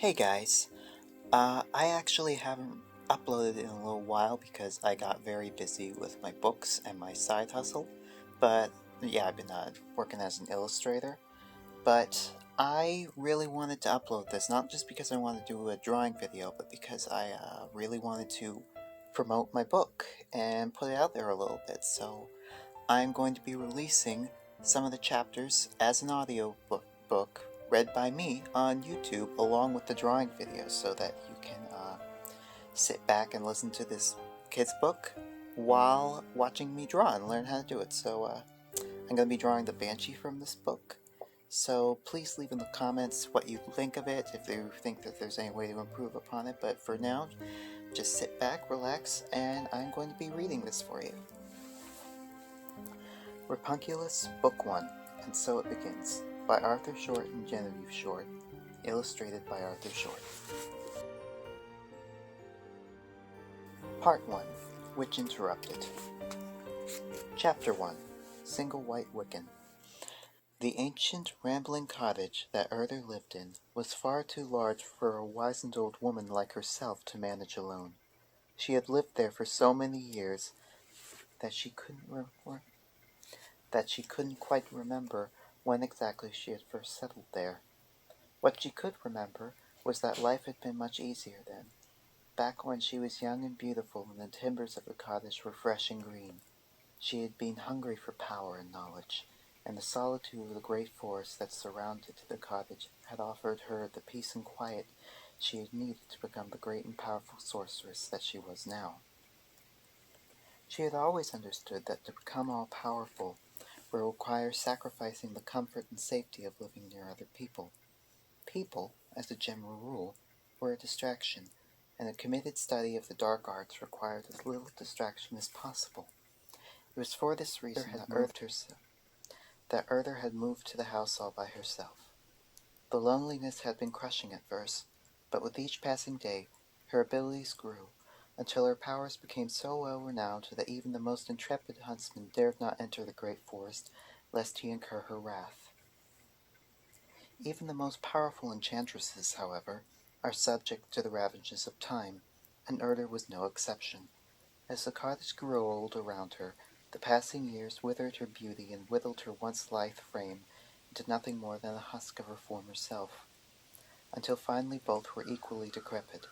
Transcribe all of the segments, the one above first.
Hey guys, I actually haven't uploaded in a little while because I got very busy with my books and my side hustle, but yeah, I've been working as an illustrator, but I really wanted to upload this, not just because I wanted to do a drawing video, but because I really wanted to promote my book and put it out there a little bit, so I'm going to be releasing some of the chapters as an audio book read by me on YouTube along with the drawing videos so that you can sit back and listen to this kid's book while watching me draw and learn how to do it. So I'm going to be drawing the banshee from this book. So please leave in the comments what you think of it, if you think that there's any way to improve upon it. But for now, just sit back, relax, and I'm going to be reading this for you. Rapunculus, Book 1, And So It Begins, by Arthur Short and Genevieve Short, illustrated by Arthur Short. Part 1, Witch Interrupted. Chapter 1, Single White Wiccan. The ancient, rambling cottage that Urdhr lived in was far too large for a wizened old woman like herself to manage alone. She had lived there for so many years that she couldn't quite remember when exactly she had first settled there. What she could remember was that life had been much easier then, back when she was young and beautiful and the timbers of the cottage were fresh and green. She had been hungry for power and knowledge, and the solitude of the great forest that surrounded the cottage had offered her the peace and quiet she had needed to become the great and powerful sorceress that she was now. She had always understood that to become all-powerful would require sacrificing the comfort and safety of living near other people. People, as a general rule, were a distraction, and a committed study of the dark arts required as little distraction as possible. It was for this reason that Urdhr had moved to the house all by herself. The loneliness had been crushing at first, but with each passing day her abilities grew, until her powers became so well renowned that even the most intrepid huntsman dared not enter the great forest, lest he incur her wrath. Even the most powerful enchantresses, however, are subject to the ravages of time, and Urdhr was no exception. As the cottage grew old around her, the passing years withered her beauty and whittled her once lithe frame into nothing more than a husk of her former self, until finally both were equally decrepit.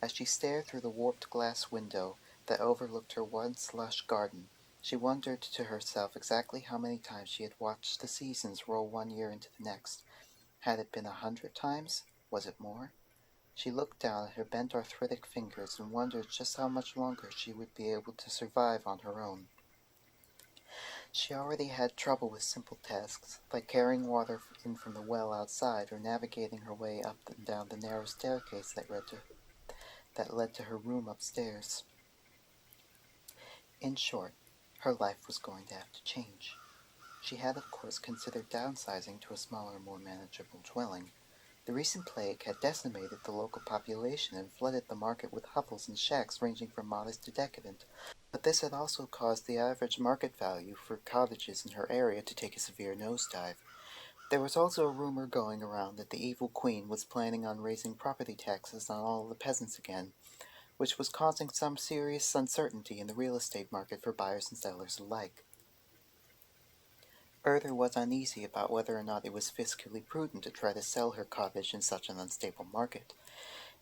As she stared through the warped glass window that overlooked her once lush garden, she wondered to herself exactly how many times she had watched the seasons roll one year into the next. Had it been 100 times? Was it more? She looked down at her bent arthritic fingers and wondered just how much longer she would be able to survive on her own. She already had trouble with simple tasks, like carrying water in from the well outside or navigating her way up and down the narrow staircase that led to her room upstairs. In short, her life was going to have to change. She had, of course, considered downsizing to a smaller, more manageable dwelling. The recent plague had decimated the local population and flooded the market with hovels and shacks ranging from modest to decadent, but this had also caused the average market value for cottages in her area to take a severe nosedive. There was also a rumor going around that the evil queen was planning on raising property taxes on all the peasants again, which was causing some serious uncertainty in the real estate market for buyers and sellers alike. Urdhr was uneasy about whether or not it was fiscally prudent to try to sell her cottage in such an unstable market.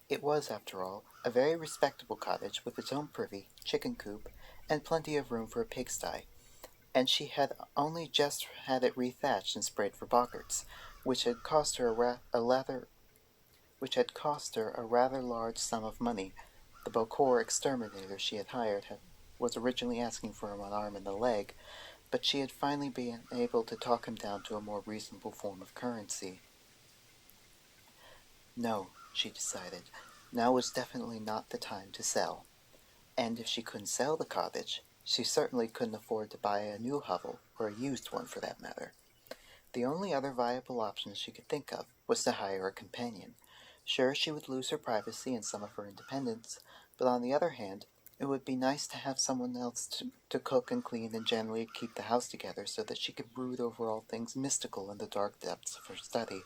It was, after all, a very respectable cottage with its own privy, chicken coop, and plenty of room for a pigsty, and she had only just had it rethatched and sprayed for boggarts, which had cost her a rather large sum of money. The boggart exterminator she had hired was originally asking for him an arm and a leg, but she had finally been able to talk him down to a more reasonable form of currency. No, she decided, now was definitely not the time to sell. And if she couldn't sell the cottage, she certainly couldn't afford to buy a new hovel, or a used one for that matter. The only other viable option she could think of was to hire a companion. Sure, she would lose her privacy and some of her independence, but on the other hand, it would be nice to have someone else to cook and clean and generally keep the house together so that she could brood over all things mystical in the dark depths of her study.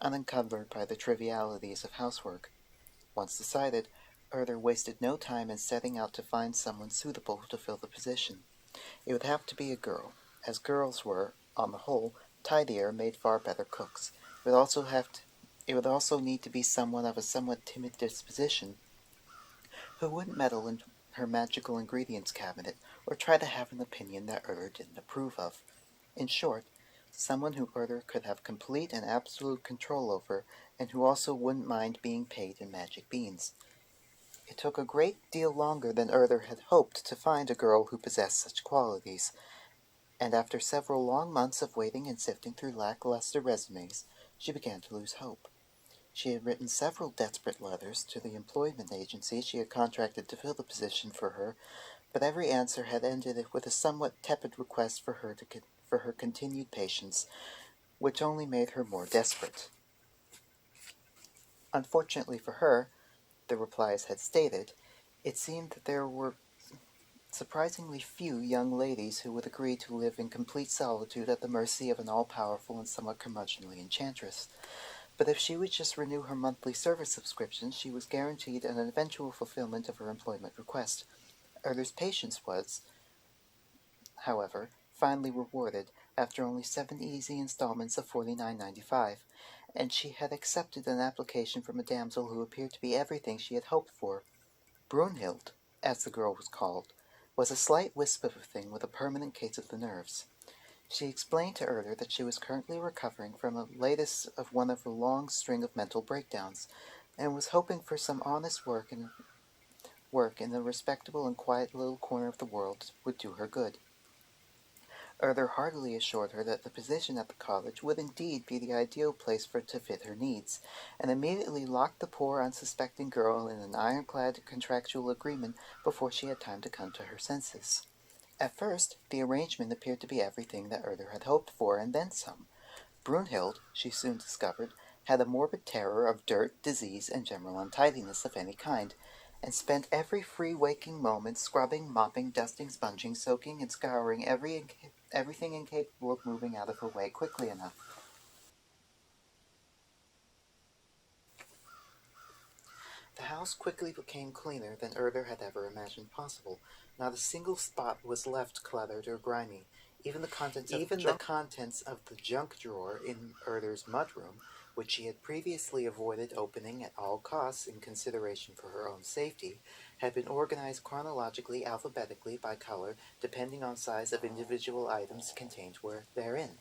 unencumbered by the trivialities of housework. Once decided, Urdhr wasted no time in setting out to find someone suitable to fill the position. It would have to be a girl, as girls were, on the whole, tidier and made far better cooks. It would also need to be someone of a somewhat timid disposition, who wouldn't meddle in her magical ingredients cabinet or try to have an opinion that Urdhr didn't approve of. In short, someone who Urdhr could have complete and absolute control over, and who also wouldn't mind being paid in magic beans. It took a great deal longer than Urdhr had hoped to find a girl who possessed such qualities, and after several long months of waiting and sifting through lackluster resumes, she began to lose hope. She had written several desperate letters to the employment agency she had contracted to fill the position for her, but every answer had ended with a somewhat tepid request for her continued patience, which only made her more desperate. Unfortunately for her, the replies had stated, it seemed that there were surprisingly few young ladies who would agree to live in complete solitude at the mercy of an all-powerful and somewhat curmudgeonly enchantress. But if she would just renew her monthly service subscription, she was guaranteed an eventual fulfillment of her employment request. Urdhr's patience was, however, finally rewarded after only 7 easy installments of $49.95, and she had accepted an application from a damsel who appeared to be everything she had hoped for. Brunhild, as the girl was called, was a slight wisp of a thing with a permanent case of the nerves. She explained to Urdhr that she was currently recovering from the latest of one of a long string of mental breakdowns, and was hoping for some honest work in a respectable and quiet little corner of the world would do her good. Urdhr heartily assured her that the position at the college would indeed be the ideal place for it to fit her needs, and immediately locked the poor unsuspecting girl in an ironclad contractual agreement before she had time to come to her senses. At first, the arrangement appeared to be everything that Urdhr had hoped for, and then some. Brunhild, she soon discovered, had a morbid terror of dirt, disease, and general untidiness of any kind, and spent every free waking moment scrubbing, mopping, dusting, sponging, soaking, and scouring everything incapable of moving out of her way quickly enough. The house quickly became cleaner than Urdhr had ever imagined possible. Not a single spot was left cluttered or grimy. Even the contents of the junk drawer in Urdhr's mudroom, which she had previously avoided opening at all costs in consideration for her own safety, had been organized chronologically, alphabetically, by color, depending on size of individual items contained therein.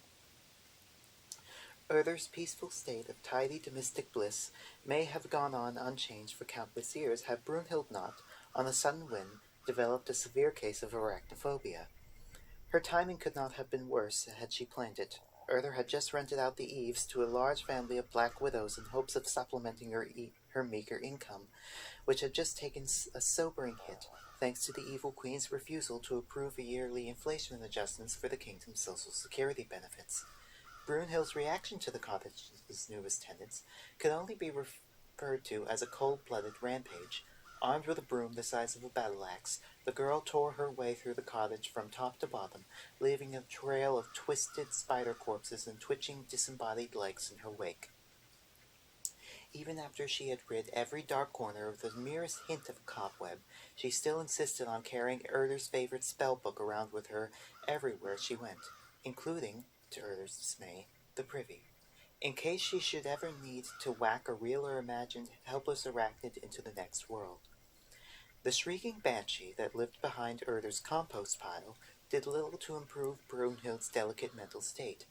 Urdhr's peaceful state of tidy domestic bliss may have gone on unchanged for countless years had Brunhild not, on a sudden whim, developed a severe case of arachnophobia. Her timing could not have been worse had she planned it. Urdhr had just rented out the eaves to a large family of black widows in hopes of supplementing her meager income, which had just taken a sobering hit, thanks to the evil queen's refusal to approve a yearly inflation adjustments for the kingdom's social security benefits. Brunhild's reaction to the cottage's newest tenants could only be referred to as a cold-blooded rampage. Armed with a broom the size of a battle-axe, the girl tore her way through the cottage from top to bottom, leaving a trail of twisted spider corpses and twitching disembodied legs in her wake. Even after she had rid every dark corner of the merest hint of a cobweb, she still insisted on carrying Urdhr's favorite spell book around with her everywhere she went, including, to Urdhr's dismay, the privy, in case she should ever need to whack a real or imagined helpless arachnid into the next world. The shrieking banshee that lived behind Urdhr's compost pile did little to improve Brunhild's delicate mental state.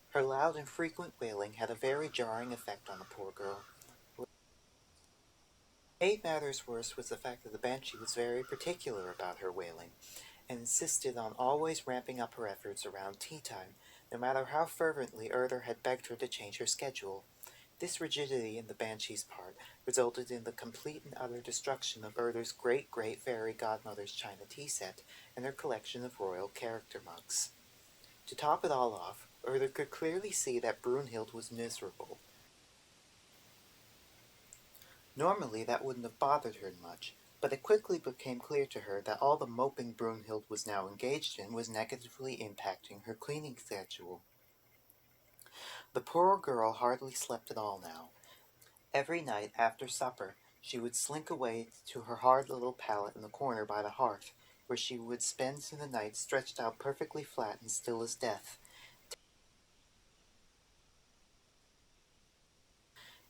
Her loud and frequent wailing had a very jarring effect on the poor girl. What made matters worse was the fact that the banshee was very particular about her wailing, and insisted on always ramping up her efforts around tea time, no matter how fervently Urdhr had begged her to change her schedule. This rigidity in the banshee's part resulted in the complete and utter destruction of Urdhr's great fairy godmother's china tea set and her collection of royal character mugs. To top it all off, Urdhr could clearly see that Brunhild was miserable. Normally that wouldn't have bothered her much, but it quickly became clear to her that all the moping Brunhild was now engaged in was negatively impacting her cleaning schedule. The poor girl hardly slept at all now. Every night after supper she would slink away to her hard little pallet in the corner by the hearth, where she would spend the night stretched out perfectly flat and still as death,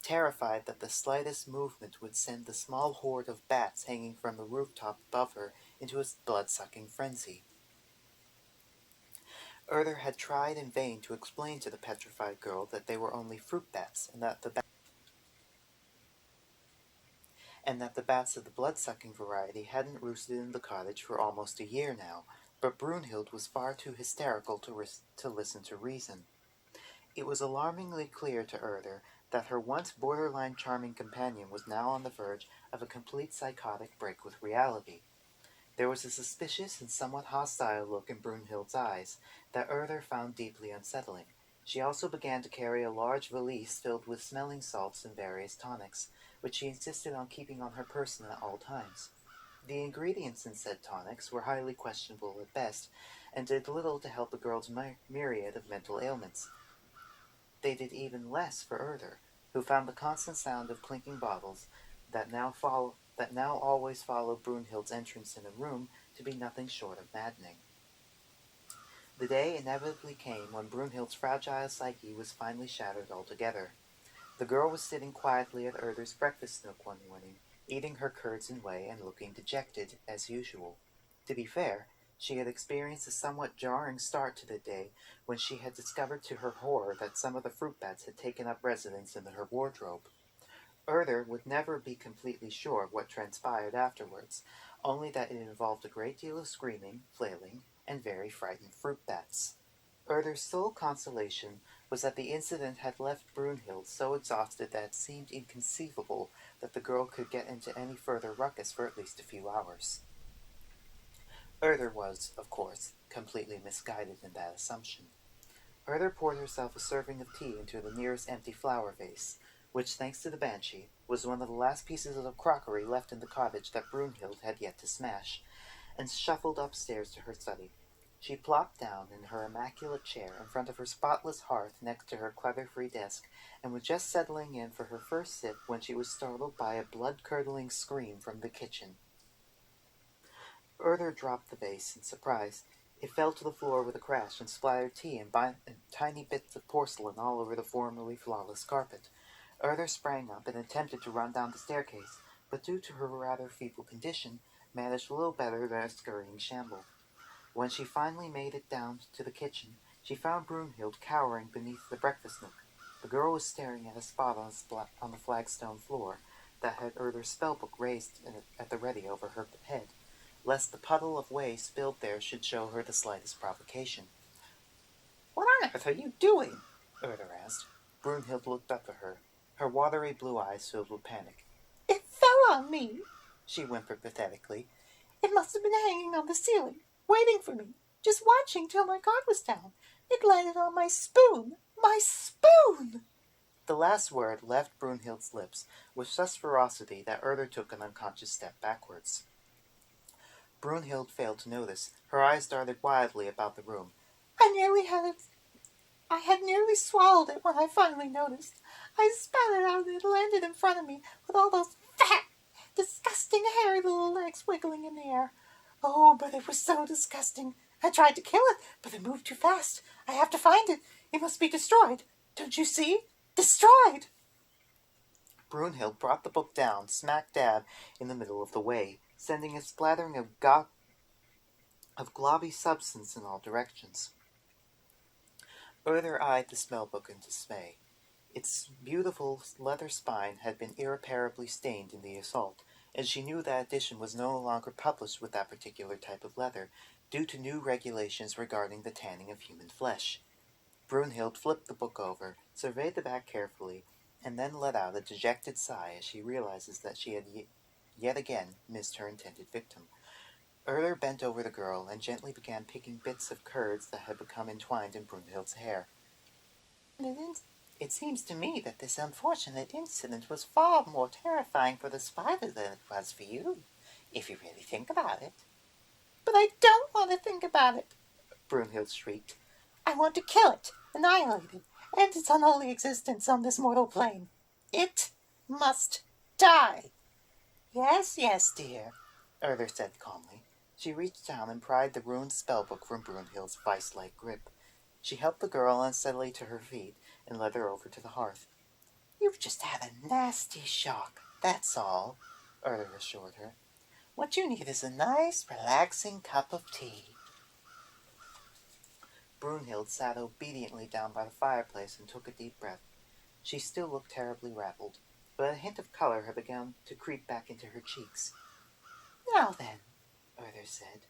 terrified that the slightest movement would send the small horde of bats hanging from the rooftop above her into a blood-sucking frenzy. Urdhr had tried in vain to explain to the petrified girl that they were only fruit bats, and that the bats of the blood-sucking variety hadn't roosted in the cottage for almost a year now, but Brunhild was far too hysterical to listen to reason. It was alarmingly clear to Urdhr that her once borderline charming companion was now on the verge of a complete psychotic break with reality. There was a suspicious and somewhat hostile look in Brunhild's eyes that Urdhr found deeply unsettling. She also began to carry a large valise filled with smelling salts and various tonics, which she insisted on keeping on her person at all times. The ingredients in said tonics were highly questionable at best, and did little to help the girl's myriad of mental ailments. They did even less for Urdhr, who found the constant sound of clinking bottles that now always followed Brunhild's entrance in a room to be nothing short of maddening. The day inevitably came when Brunhild's fragile psyche was finally shattered altogether. The girl was sitting quietly at Urdhr's breakfast nook one morning, eating her curds and whey and looking dejected, as usual. To be fair, she had experienced a somewhat jarring start to the day when she had discovered to her horror that some of the fruit bats had taken up residence in her wardrobe. Urdhr would never be completely sure of what transpired afterwards, only that it involved a great deal of screaming, flailing, and very frightened fruit bats. Urdhr's sole consolation was that the incident had left Brunhild so exhausted that it seemed inconceivable that the girl could get into any further ruckus for at least a few hours. Urdhr was, of course, completely misguided in that assumption. Urdhr poured herself a serving of tea into the nearest empty flower vase, which, thanks to the banshee, was one of the last pieces of crockery left in the cottage that Brunhild had yet to smash, and shuffled upstairs to her study. She plopped down in her immaculate chair in front of her spotless hearth next to her clutter-free desk, and was just settling in for her first sip when she was startled by a blood-curdling scream from the kitchen. Urdhr dropped the vase in surprise. It fell to the floor with a crash and splattered tea and tiny bits of porcelain all over the formerly flawless carpet. Urdhr sprang up and attempted to run down the staircase, but due to her rather feeble condition, managed little better than a scurrying shamble. When she finally made it down to the kitchen, she found Brunhild cowering beneath the breakfast nook. The girl was staring at a spot on the flagstone floor that had Urdhr's spellbook raised at the ready over her head, lest the puddle of whey spilled there should show her the slightest provocation. "What on earth are you doing?" Urdhr asked. Brunhild looked up at her, her watery blue eyes filled with panic. "It fell on me," she whimpered pathetically. "It must have been hanging on the ceiling, waiting for me, just watching till my guard was down. It landed on my spoon. My spoon!" The last word left Brunhild's lips with such ferocity that Urdhr took an unconscious step backwards. Brunhild failed to notice. Her eyes darted wildly about the room. I had nearly swallowed it when I finally noticed. I spat it out and it landed in front of me with all those fat, disgusting, hairy little legs wiggling in the air. Oh, but it was so disgusting. I tried to kill it, but it moved too fast. I have to find it. It must be destroyed. Don't you see? Destroyed! Brunhild brought the book down, smack dab in the middle of the way, sending a splattering of globby substance in all directions. Urdhr eyed the spellbook in dismay. Its beautiful leather spine had been irreparably stained in the assault, and she knew that edition was no longer published with that particular type of leather, due to new regulations regarding the tanning of human flesh. Brunhild flipped the book over, surveyed the back carefully, and then let out a dejected sigh as she realizes that she had yet again missed her intended victim. Urdhr bent over the girl and gently began picking bits of curds that had become entwined in Brunhild's hair. "It seems to me that this unfortunate incident was far more terrifying for the spider than it was for you, if you really think about it." "But I don't want to think about it," Brunhild shrieked. "I want to kill it, annihilate it, and its unholy existence on this mortal plane. It must die. Yes, yes, dear, Urdhr said calmly. She reached down and pried the ruined spellbook from Brunhild's vice-like grip. She helped the girl unsteadily to her feet and led her over to the hearth. You've just had a nasty shock, that's all, Urdhr assured her. What you need is a nice, relaxing cup of tea. Brunhild sat obediently down by the fireplace and took a deep breath. She still looked terribly rattled, but a hint of color had begun to creep back into her cheeks. Now then, Urdhr said,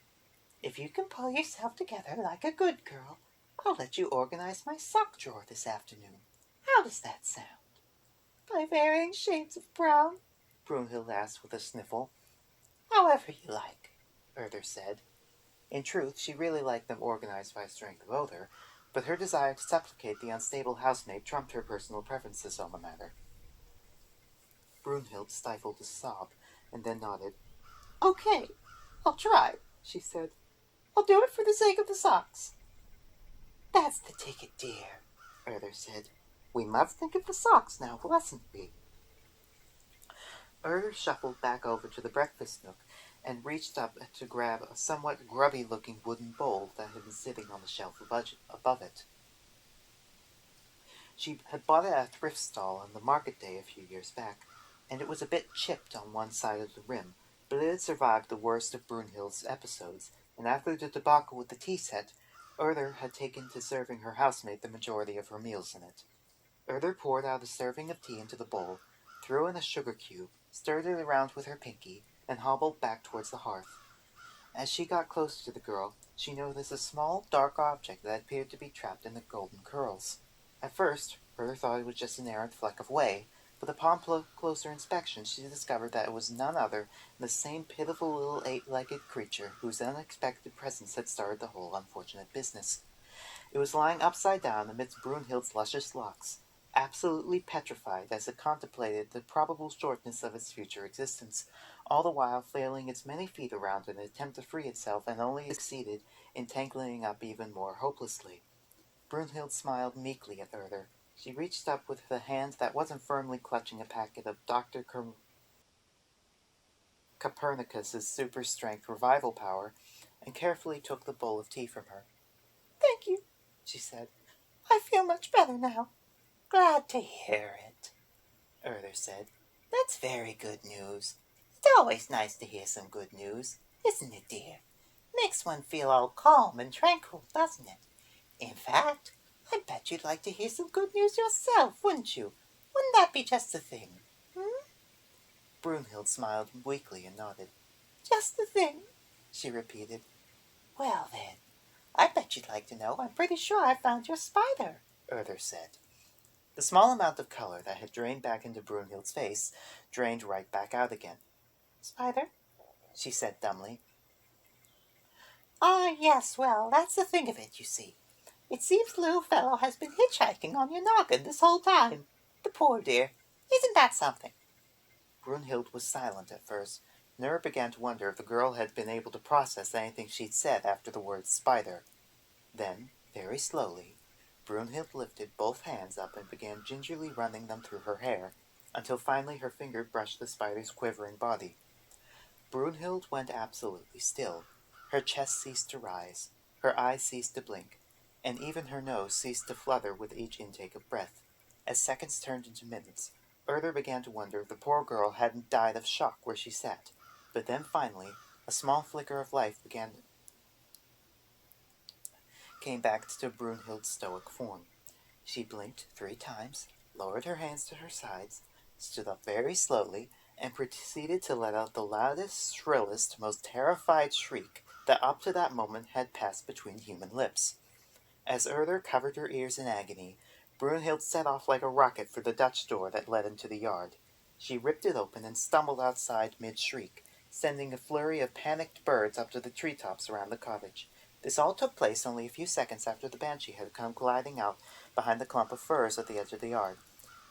if you can pull yourself together like a good girl, I'll let you organize my sock drawer this afternoon. How does that sound? By varying shades of brown? Brunhild asked with a sniffle. However you like, Urdhr said. In truth, she really liked them organized by strength of odor, but her desire to supplicate the unstable housemaid trumped her personal preferences on the matter. Brunhild stifled a sob, and then nodded. Okay, I'll try, she said. I'll do it for the sake of the socks. That's the ticket, dear, Urdhr said. We must think of the socks now, mustn't we? Urdhr shuffled back over to the breakfast nook and reached up to grab a somewhat grubby-looking wooden bowl that had been sitting on the shelf above it. She had bought it at a thrift stall on the market day a few years back, and it was a bit chipped on one side of the rim, but it had survived the worst of Brunhild's episodes, and after the debacle with the tea set, Urdhr had taken to serving her housemaid the majority of her meals in it. Urdhr poured out a serving of tea into the bowl, threw in a sugar cube, stirred it around with her pinky, and hobbled back towards the hearth. As she got closer to the girl, she noticed a small, dark object that appeared to be trapped in the golden curls. At first, Urdhr thought it was just an errant fleck of whey, but upon closer inspection she discovered that it was none other than the same pitiful little eight-legged creature whose unexpected presence had started the whole unfortunate business. It was lying upside down amidst Brunhild's luscious locks, absolutely petrified as it contemplated the probable shortness of its future existence, all the while flailing its many feet around in an attempt to free itself, and only succeeded in tangling up even more hopelessly. Brunhild smiled meekly at Urdhr. She reached up with the hand that wasn't firmly clutching a packet of Dr. Copernicus's super-strength revival power and carefully took the bowl of tea from her. Thank you, she said. I feel much better now. Glad to hear it, Urdhr said. That's very good news. It's always nice to hear some good news, isn't it, dear? Makes one feel all calm and tranquil, doesn't it? In fact, I bet you'd like to hear some good news yourself, wouldn't you? Wouldn't that be just the thing? Brunhild smiled weakly and nodded. Just the thing, she repeated. Well, then, I bet you'd like to know I'm pretty sure I found your spider, Urdhr said. The small amount of color that had drained back into Brunhild's face drained right back out again. Spider? She said dumbly. Ah, yes, well, that's the thing of it, you see. It seems the little fellow has been hitchhiking on your noggin this whole time. The poor dear. Isn't that something? Brunhild was silent at first. Urdhr began to wonder if the girl had been able to process anything she'd said after the word spider. Then, very slowly, Brunhild lifted both hands up and began gingerly running them through her hair, until finally her finger brushed the spider's quivering body. Brunhild went absolutely still. Her chest ceased to rise, her eyes ceased to blink, and even her nose ceased to flutter with each intake of breath. As seconds turned into minutes, Urdhr began to wonder if the poor girl hadn't died of shock where she sat. But then finally, a small flicker of life came back to Brunhild's stoic form. She blinked 3 times, lowered her hands to her sides, stood up very slowly, and proceeded to let out the loudest, shrillest, most terrified shriek that up to that moment had passed between human lips. As Urdhr covered her ears in agony, Brunhild set off like a rocket for the Dutch door that led into the yard. She ripped it open and stumbled outside mid-shriek, sending a flurry of panicked birds up to the treetops around the cottage. This all took place only a few seconds after the banshee had come gliding out behind the clump of firs at the edge of the yard.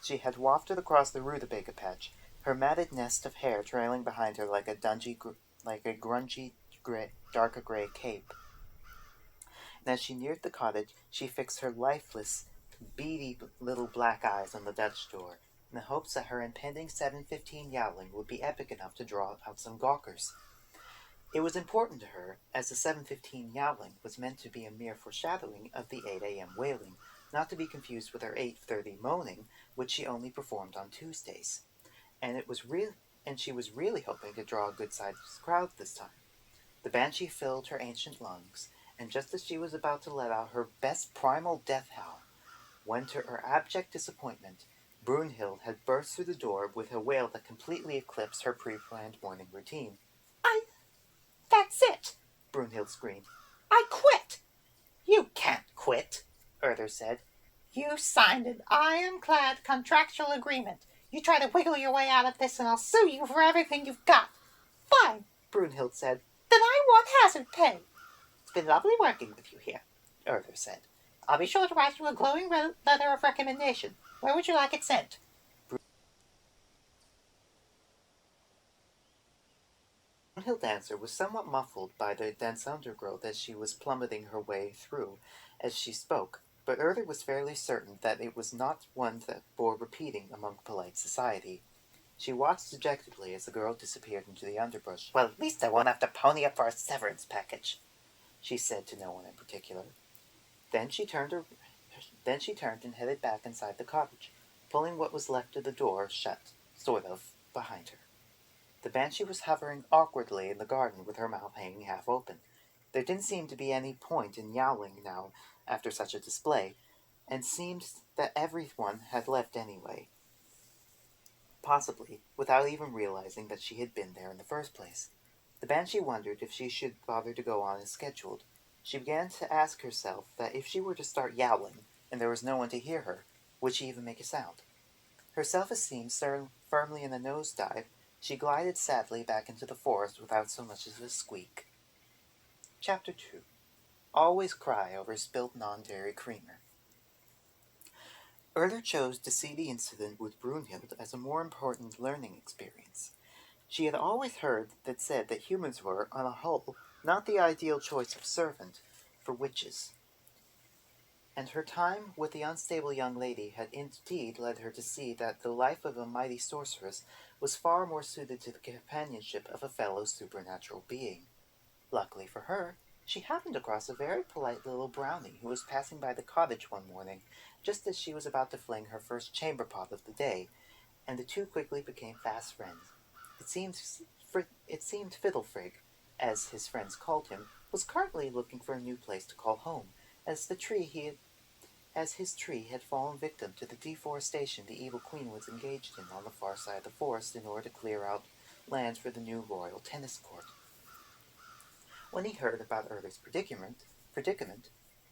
She had wafted across the rutabaga patch, her matted nest of hair trailing behind her like a grungy darker gray cape. And as she neared the cottage, she fixed her lifeless, beady little black eyes on the Dutch door, in the hopes that her impending 7:15 yowling would be epic enough to draw out some gawkers. It was important to her, as the 7:15 yowling was meant to be a mere foreshadowing of the 8 a.m. wailing, not to be confused with her 8:30 moaning, which she only performed on Tuesdays. And she was really hoping to draw a good-sized crowd this time. The banshee filled her ancient lungs, and just as she was about to let out her best primal death howl, when to her abject disappointment, Brunhild had burst through the door with a wail that completely eclipsed her pre-planned morning routine. That's it! Brunhild screamed. I quit! You can't quit, Urdhr said. You signed an ironclad contractual agreement. You try to wiggle your way out of this and I'll sue you for everything you've got. Fine, Brunhild said. Then I want hazard pay. It's been lovely working with you here, Urdhr said. I'll be sure to write you a glowing letter of recommendation. Where would you like it sent? Brunhild's answer was somewhat muffled by the dense undergrowth as she was plummeting her way through as she spoke, but Urdhr was fairly certain that it was not one that bore repeating among polite society. She watched dejectedly as the girl disappeared into the underbrush. Well, at least I won't have to pony up for a severance package, she said to no one in particular. Then she turned and headed back inside the cottage, pulling what was left of the door shut, sort of, behind her. The banshee was hovering awkwardly in the garden with her mouth hanging half open. There didn't seem to be any point in yowling now after such a display, and seemed that everyone had left anyway, possibly without even realizing that she had been there in the first place. The banshee wondered if she should bother to go on as scheduled. She began to ask herself that if she were to start yowling, and there was no one to hear her, would she even make a sound? Her self-esteem firmly in a nosedive, she glided sadly back into the forest without so much as a squeak. Chapter 2. Always cry over spilt non-dairy creamer. Urdhr chose to see the incident with Brunhild as a more important learning experience. She had always heard that said that humans were, on a whole, not the ideal choice of servant for witches, and her time with the unstable young lady had indeed led her to see that the life of a mighty sorceress was far more suited to the companionship of a fellow supernatural being. Luckily for her, she happened across a very polite little brownie who was passing by the cottage one morning, just as she was about to fling her first chamber pot of the day, and the two quickly became fast friends. It seemed Fiddlefrig, as his friends called him, was currently looking for a new place to call home, as his tree had fallen victim to the deforestation the evil queen was engaged in on the far side of the forest in order to clear out land for the new royal tennis court. When he heard about Urdhr's predicament,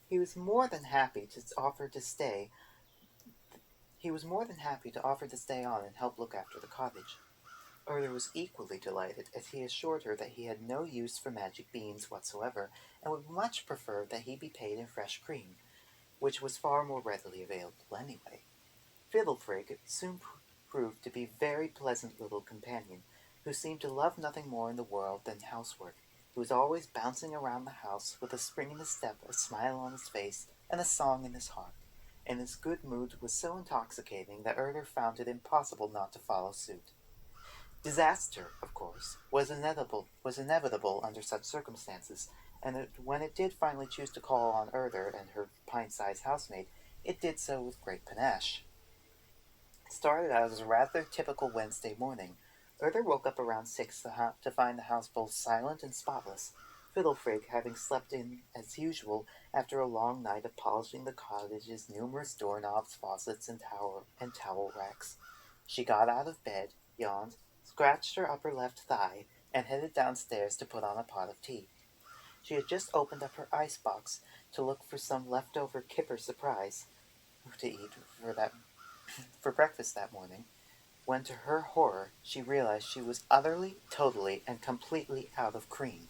he was more than happy to offer to stay on and help look after the cottage. Urdhr was equally delighted, as he assured her that he had no use for magic beans whatsoever, and would much prefer that he be paid in fresh cream, which was far more readily available anyway. Fiddlefrig soon proved to be a very pleasant little companion, who seemed to love nothing more in the world than housework, who was always bouncing around the house with a spring in his step, a smile on his face, and a song in his heart, and his good mood was so intoxicating that Urdhr found it impossible not to follow suit. Disaster, of course, was inevitable under such circumstances, and when it did finally choose to call on Urdhr and her pint-sized housemaid, it did so with great panache. It started out as a rather typical Wednesday morning. Urdhr woke up around 6 to find the house both silent and spotless, Fiddlefrig having slept in as usual after a long night of polishing the cottage's numerous doorknobs, faucets, and towel racks. She got out of bed, yawned, scratched her upper left thigh, and headed downstairs to put on a pot of tea. She had just opened up her icebox to look for some leftover kipper surprise to eat for breakfast that morning, when to her horror she realized she was utterly, totally, and completely out of cream.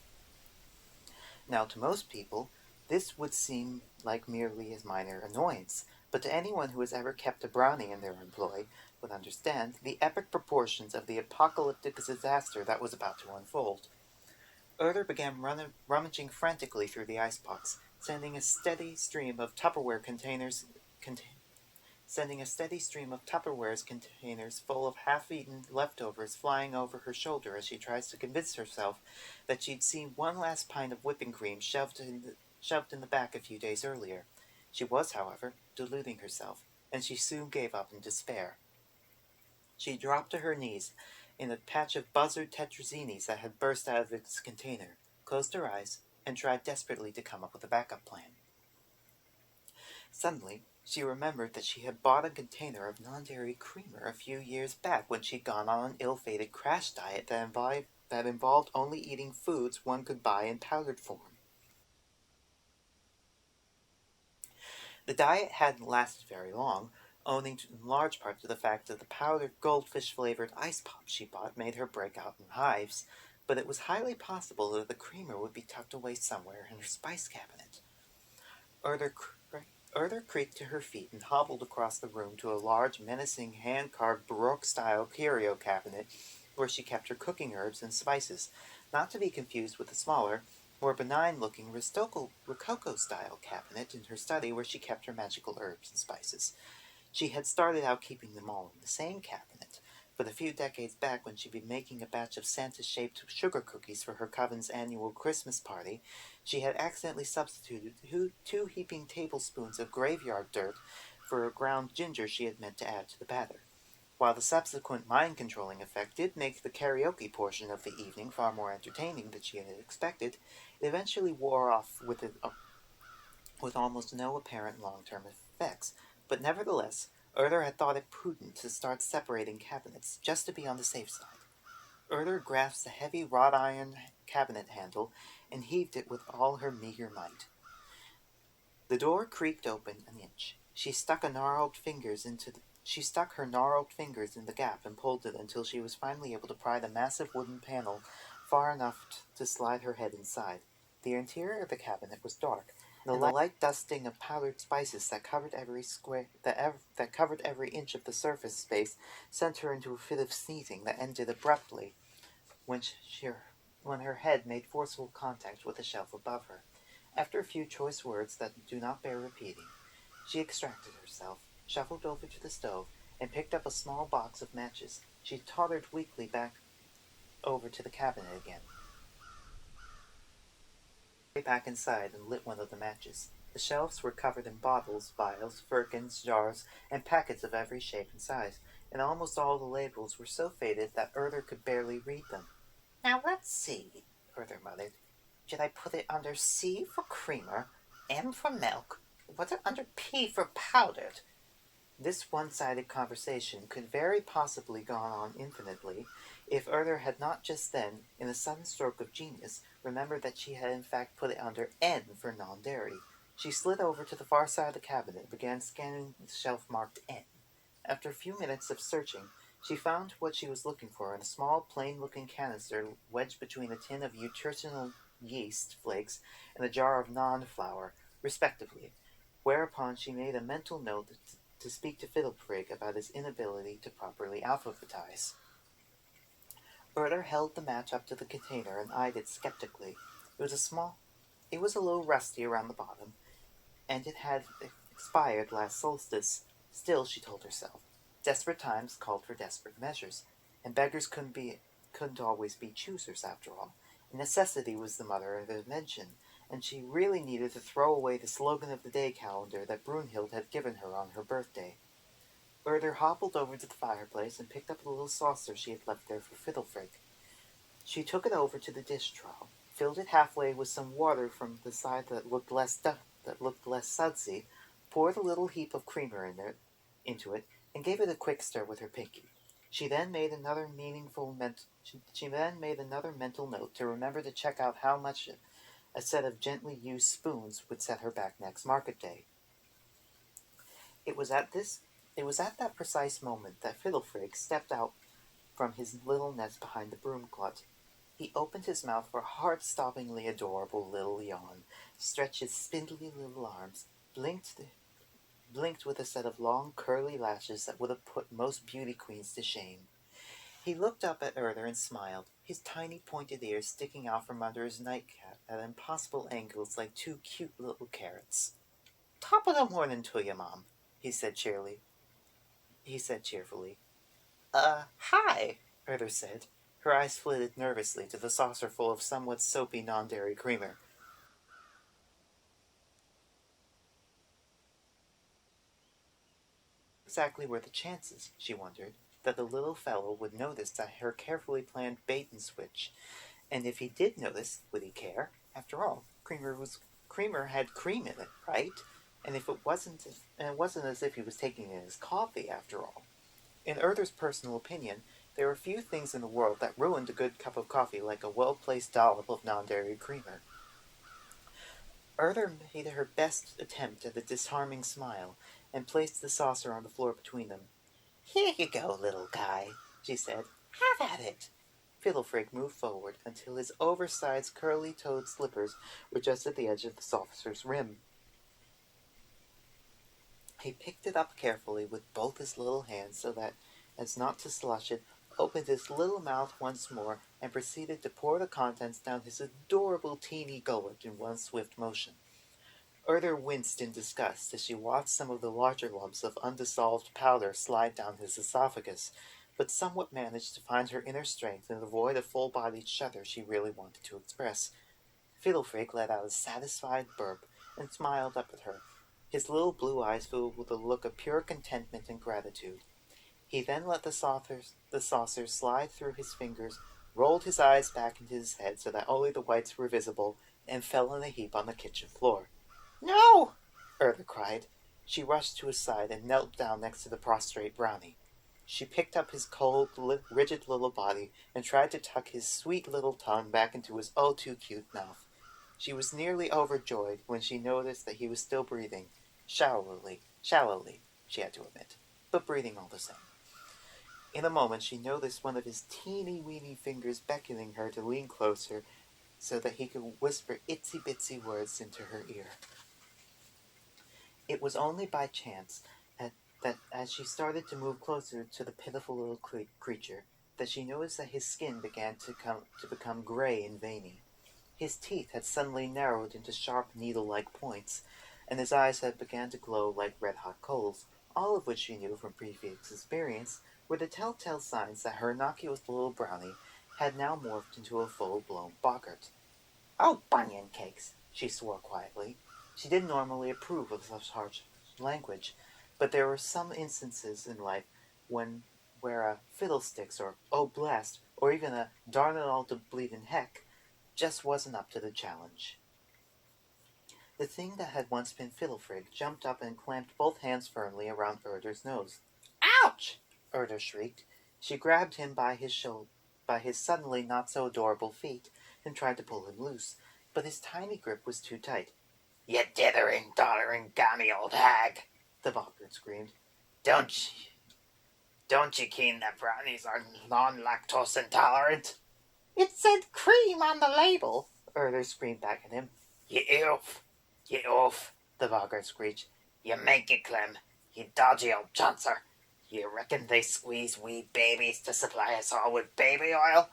Now, to most people, this would seem like merely a minor annoyance, but to anyone who has ever kept a brownie in their employ would understand the epic proportions of the apocalyptic disaster that was about to unfold. Urdhr began rummaging frantically through the icebox, sending a steady stream of Tupperware sending a steady stream of Tupperware containers full of half-eaten leftovers flying over her shoulder as she tries to convince herself that she'd seen one last pint of whipping cream shoved in the back a few days earlier. She was, however, deluding herself, and she soon gave up in despair. She dropped to her knees in a patch of buzzard tetrazzini that had burst out of its container, closed her eyes, and tried desperately to come up with a backup plan. Suddenly, she remembered that she had bought a container of non-dairy creamer a few years back when she'd gone on an ill-fated crash diet that involved only eating foods one could buy in powdered form. The diet hadn't lasted very long, owing in large part to the fact that the powdered goldfish-flavored ice pop she bought made her break out in hives, but it was highly possible that the creamer would be tucked away somewhere in her spice cabinet. Urdhr creaked to her feet and hobbled across the room to a large, menacing, hand-carved Baroque-style curio cabinet where she kept her cooking herbs and spices, not to be confused with the smaller, more benign-looking Rococo-style cabinet in her study where she kept her magical herbs and spices. She had started out keeping them all in the same cabinet, but a few decades back when she'd been making a batch of Santa-shaped sugar cookies for her coven's annual Christmas party, she had accidentally substituted 2 heaping tablespoons of graveyard dirt for a ground ginger she had meant to add to the batter. While the subsequent mind-controlling effect did make the karaoke portion of the evening far more entertaining than she had expected, it eventually wore off with almost no apparent long-term effects, but nevertheless, Urdhr had thought it prudent to start separating cabinets, just to be on the safe side. Urdhr grasped the heavy wrought iron cabinet handle and heaved it with all her meager might. The door creaked open an inch. She stuck her gnarled fingers in the gap and pulled it until she was finally able to pry the massive wooden panel far enough to slide her head inside. The interior of the cabinet was dark, and the light dusting of powdered spices that covered every inch of the surface space sent her into a fit of sneezing that ended abruptly when her head made forceful contact with the shelf above her. After a few choice words that do not bear repeating, she extracted herself, shuffled over to the stove, and picked up a small box of matches. She tottered weakly back over to the cabinet again. Back inside and lit one of the matches. The shelves were covered in bottles, vials, firkins, jars, and packets of every shape and size, and almost all the labels were so faded that Urdhr could barely read them. "Now let's see," Urdhr muttered. "Should I put it under C for creamer, M for milk, or put it under P for powdered?" This one-sided conversation could very possibly gone on infinitely if Urdhr had not just then, in a sudden stroke of genius, remembered that she had in fact put it under N for non-dairy. She slid over to the far side of the cabinet and began scanning the shelf marked N. After a few minutes of searching, she found what she was looking for in a small, plain-looking canister wedged between a tin of nutritional yeast flakes and a jar of non-flour, respectively, whereupon she made a mental note to speak to Fiddlefrig about his inability to properly alphabetize. Urdhr held the match up to the container and eyed it skeptically. It was a little rusty around the bottom, and it had expired last solstice. Still, she told herself, desperate times called for desperate measures, and beggars couldn't always be choosers after all. Necessity was the mother of invention, and she really needed to throw away the slogan of the day calendar that Brunhild had given her on her birthday. Urdhr hobbled over to the fireplace and picked up the little saucer she had left there for Fiddlefrig. She took it over to the dish trough, filled it halfway with some water from the side that looked less sudsy, poured a little heap of creamer into it, and gave it a quick stir with her pinky. She then made another mental note to remember to check out how much a set of gently used spoons would set her back next market day. It was at that precise moment that Fiddlefrig stepped out from his little nest behind the broom closet. He opened his mouth for a heart-stoppingly adorable little yawn, stretched his spindly little arms, blinked with a set of long, curly lashes that would have put most beauty queens to shame. He looked up at Urdhr and smiled, his tiny pointed ears sticking out from under his nightcap at impossible angles like 2 cute little carrots. "Top of the morning to you, Mom," he said cheerily. he said cheerfully. Hi, Urdhr said. Her eyes flitted nervously to the saucer full of somewhat soapy non-dairy creamer. Exactly were the chances, she wondered, that the little fellow would notice her carefully planned bait-and-switch? And if he did notice, would he care? After all, creamer had cream in it, right? And if it wasn't as if he was taking it as coffee, after all. In Urdhr's personal opinion, there were few things in the world that ruined a good cup of coffee like a well-placed dollop of non-dairy creamer. Urdhr made her best attempt at a disarming smile, and placed the saucer on the floor between them. "Here you go, little guy," she said. "Have at it." Fiddlefrig moved forward until his oversized curly-toed slippers were just at the edge of the saucer's rim. He picked it up carefully with both his little hands so that, as not to slush it, opened his little mouth once more, and proceeded to pour the contents down his adorable teeny gullet in one swift motion. Urdhr winced in disgust as she watched some of the larger lumps of undissolved powder slide down his esophagus, but somewhat managed to find her inner strength and avoid a full-bodied shudder she really wanted to express. Fiddlefrig let out a satisfied burp and smiled up at her, his little blue eyes filled with a look of pure contentment and gratitude. He then let the saucer slide through his fingers, rolled his eyes back into his head so that only the whites were visible, and fell in a heap on the kitchen floor. "No!" Urdhr cried. She rushed to his side and knelt down next to the prostrate brownie. She picked up his cold, rigid little body and tried to tuck his sweet little tongue back into his oh-too-cute mouth. She was nearly overjoyed when she noticed that he was still breathing, shallowly, she had to admit, but breathing all the same. In a moment she noticed one of his teeny-weeny fingers beckoning her to lean closer so that he could whisper itsy-bitsy words into her ear. It was only by chance that as she started to move closer to the pitiful little creature that she noticed that his skin began to become gray and veiny. His teeth had suddenly narrowed into sharp needle-like points, and his eyes had begun to glow like red-hot coals, all of which she knew from previous experience were the telltale signs that her innocuous little brownie had now morphed into a full-blown boggart. "Oh, bunion cakes!" she swore quietly. She didn't normally approve of such harsh language, but there were some instances in life where a fiddlesticks or oh blast or even a darn it all to bleeding heck just wasn't up to the challenge. The thing that had once been Fiddlefrig jumped up and clamped both hands firmly around Urdhr's nose. "Ouch!" Urdhr shrieked. She grabbed him by his suddenly not so adorable feet and tried to pull him loose, but his tiny grip was too tight. "You dithering, doddering, gammy old hag!" the boggart screamed. Don't you ken that brownies are non-lactose intolerant?" "It said cream on the label," Urdhr screamed back at him. "You oaf, the boggart screeched. "You make it, Clem, you dodgy old chancer. You reckon they squeeze wee babies to supply us all with baby oil?"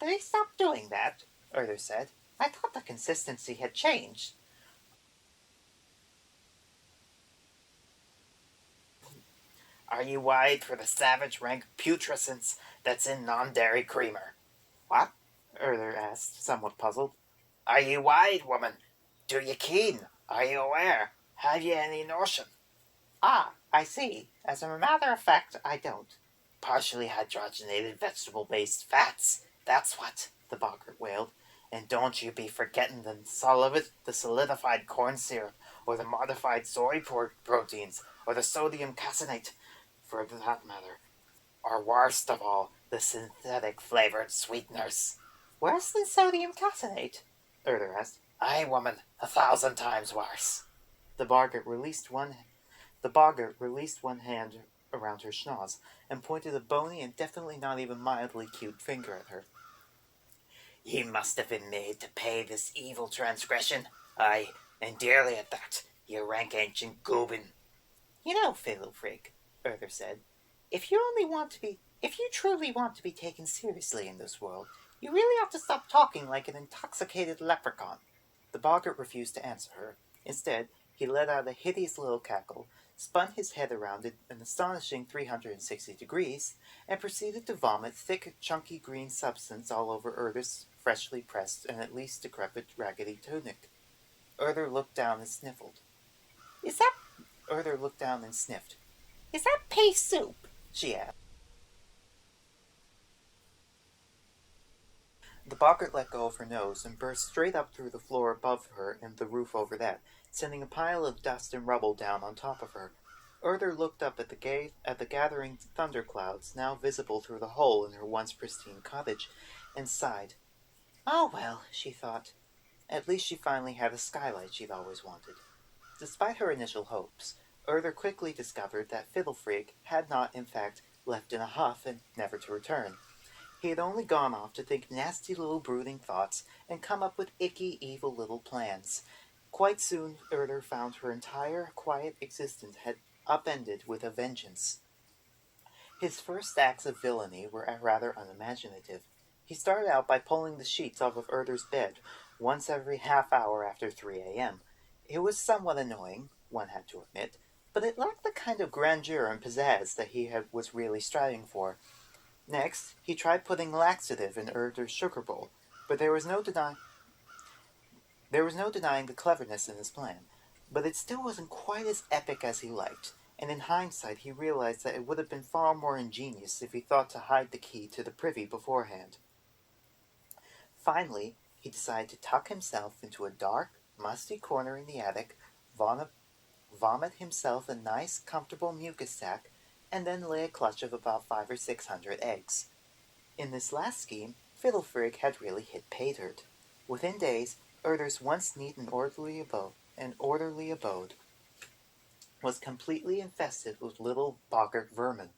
"They stopped doing that," Urdhr said. "I thought the consistency had changed." "Are you wide for the savage rank putrescence that's in non-dairy creamer?" "What?" Urdhr asked, somewhat puzzled. "Are you wide, woman? Do you ken? Are you aware? Have you any notion?" "Ah, I see. As a matter of fact, I don't." "Partially hydrogenated vegetable-based fats, that's what," the boggart wailed. "And don't you be forgetting the solidified corn syrup, or the modified soy proteins, or the sodium caseinate, for that matter. Or worst of all, the synthetic flavored sweeteners." "Worse than sodium caseinate?" Urdhr asked. "Aye, woman, 1,000 times worse." The boggart released one hand around her schnoz and pointed a bony and definitely not even mildly cute finger at her. "Ye must have been made to pay this evil transgression. Aye, and dearly at that, ye rank ancient goobin." "You know, Fiddlefrig," Urdhr said, if you truly want to be taken seriously in this world, you really ought to stop talking like an intoxicated leprechaun." The boggart refused to answer her. Instead, he let out a hideous little cackle, spun his head around an astonishing 360 degrees, and proceeded to vomit thick, chunky green substance all over Urdhr's freshly pressed and at least decrepit raggedy tunic. Urdhr looked down and sniffled. Is that Urdhr looked down and sniffed. Is that pea soup? She asked. The boggart let go of her nose and burst straight up through the floor above her and the roof over that, sending a pile of dust and rubble down on top of her. Urdhr looked up at the gathering thunderclouds now visible through the hole in her once pristine cottage, and sighed. Oh well, she thought. At least she finally had a skylight she'd always wanted. Despite her initial hopes, Urdhr quickly discovered that Fiddlefrig had not, in fact, left in a huff and never to return. He had only gone off to think nasty little brooding thoughts and come up with icky, evil little plans. Quite soon, Urdhr found her entire quiet existence had upended with a vengeance. His first acts of villainy were rather unimaginative. He started out by pulling the sheets off of Urdhr's bed once every half hour after 3 a.m. It was somewhat annoying, one had to admit, but it lacked the kind of grandeur and pizzazz that he was really striving for. Next, he tried putting laxative in Urdhr's sugar bowl, but there was no denying the cleverness in his plan. But it still wasn't quite as epic as he liked, and in hindsight he realized that it would have been far more ingenious if he thought to hide the key to the privy beforehand. Finally, he decided to tuck himself into a dark, musty corner in the attic, vomit himself a nice, comfortable mucus sac, and then lay a clutch of about 500 or 600 eggs. In this last scheme, Fiddlefrig had really hit pay dirt. Within days, Urdhr's once neat and orderly abode was completely infested with little boggart vermin,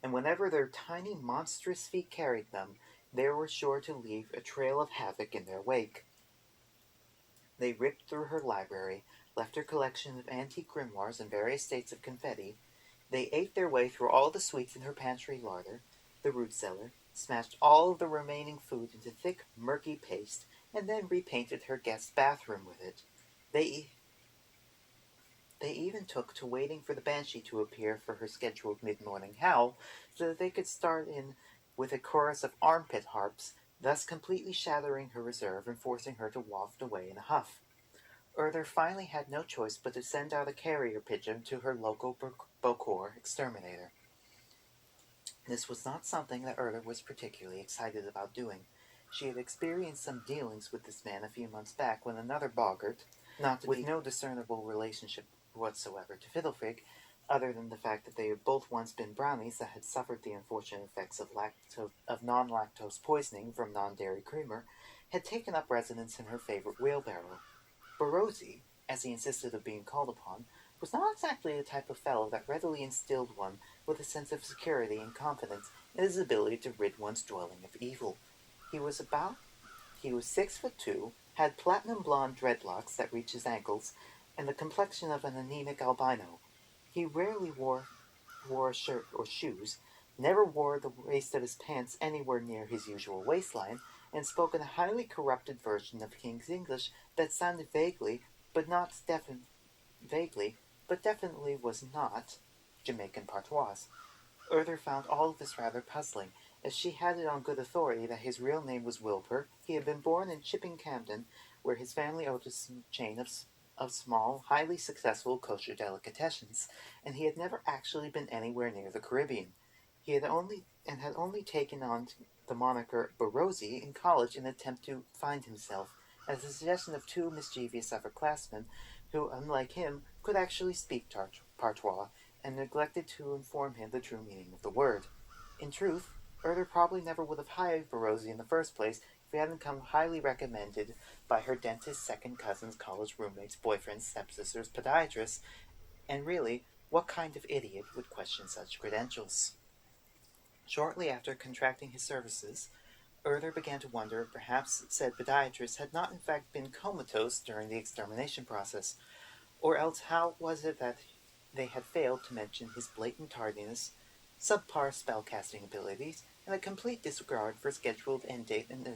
and whenever their tiny, monstrous feet carried them, they were sure to leave a trail of havoc in their wake. They ripped through her library, left her collection of antique grimoires in various states of confetti. They ate their way through all the sweets in her pantry larder, the root cellar, smashed all of the remaining food into thick, murky paste, and then repainted her guest's bathroom with it. They even took to waiting for the banshee to appear for her scheduled mid-morning howl, so that they could start in with a chorus of armpit harps, thus completely shattering her reserve and forcing her to waft away in a huff. Urdhr finally had no choice but to send out a carrier pigeon to her local boggart exterminator. This was not something that Urdhr was particularly excited about doing. She had experienced some dealings with this man a few months back when another boggart, with no discernible relationship whatsoever to Fiddlefrig, other than the fact that they had both once been brownies that had suffered the unfortunate effects of non-lactose poisoning from non-dairy creamer, had taken up residence in her favorite wheelbarrow. Barozzi, as he insisted of being called upon, was not exactly the type of fellow that readily instilled one with a sense of security and confidence in his ability to rid one's dwelling of evil. He was 6'2", had platinum blonde dreadlocks that reached his ankles, and the complexion of an anemic albino. He rarely wore a shirt or shoes, never wore the waist of his pants anywhere near his usual waistline, and spoke in a highly corrupted version of King's English that sounded vaguely, but definitely was not Jamaican patois. Urdhr found all of this rather puzzling, as she had it on good authority that his real name was Wilbur. He had been born in Chipping Campden, where his family owned a chain of small, highly successful kosher delicatessens, and he had never actually been anywhere near the Caribbean. He had only taken on the moniker Barozzi in college in an attempt to find himself, as the suggestion of two mischievous upperclassmen who, unlike him, could actually speak patois, and neglected to inform him the true meaning of the word. In truth, Urdhr probably never would have hired Barozzi in the first place if he hadn't come highly recommended by her dentist's second cousin's college roommate's boyfriend's stepsister's podiatrist, and really, what kind of idiot would question such credentials? Shortly after contracting his services, Urdhr began to wonder if perhaps said podiatrist had not in fact been comatose during the extermination process, or else how was it that they had failed to mention his blatant tardiness, subpar spellcasting abilities, and a complete disregard for scheduled end date and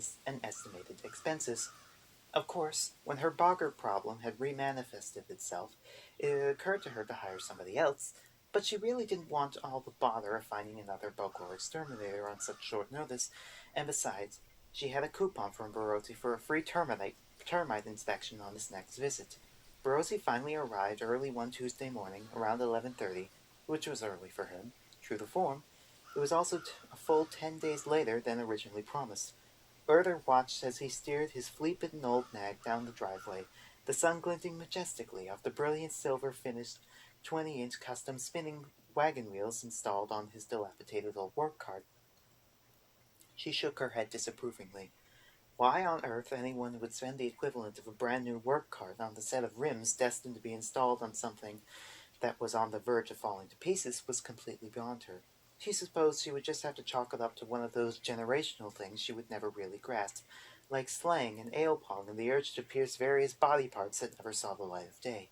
estimated expenses. Of course, when her boggart problem had remanifested itself, it occurred to her to hire somebody else, but she really didn't want all the bother of finding another boggart exterminator on such short notice, and besides, she had a coupon from Baroti for a free termite inspection on his next visit. Baroti finally arrived early one Tuesday morning, around 11:30, which was early for him. True to form, it was also a full 10 days later than originally promised. Urdhr watched as he steered his flea-bitten old nag down the driveway, the sun glinting majestically off the brilliant silver-finished 20-inch custom spinning wagon wheels installed on his dilapidated old work cart. She shook her head disapprovingly. Why on earth anyone would spend the equivalent of a brand new work cart on the set of rims destined to be installed on something that was on the verge of falling to pieces was completely beyond her. She supposed she would just have to chalk it up to one of those generational things she would never really grasp, like slang and ale pong and the urge to pierce various body parts that never saw the light of day.